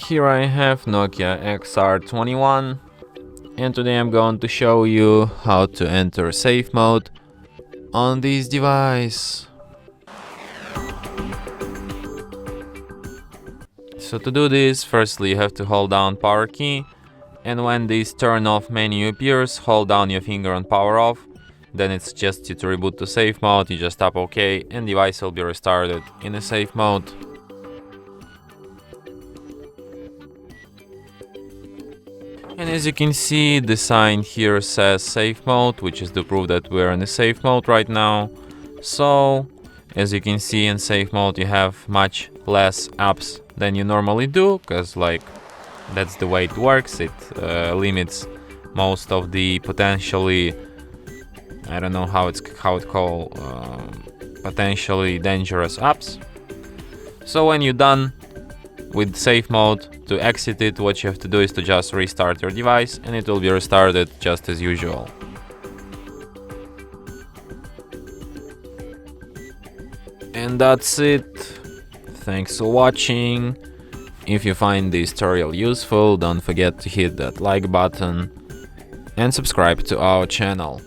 Here I have Nokia XR21, and today I'm going to show you how to enter safe mode on this device. So to do this, firstly you have to hold down power key, and when this turn off menu appears, hold down your finger on power off. Then it suggests you to reboot to safe mode. You just tap OK and device will be restarted in a safe mode. And as you can see, the sign here says safe mode, which is to prove that we're in a safe mode right now. So as you can see, in safe mode you have much less apps than you normally do, because that's the way it works. It limits most of the potentially, I don't know how it's called, potentially dangerous apps. So when you're done with safe mode, to exit it, what you have to do is to just restart your device and it will be restarted just as usual. And that's it. Thanks for watching. If you find this tutorial useful, don't forget to hit that like button and subscribe to our channel.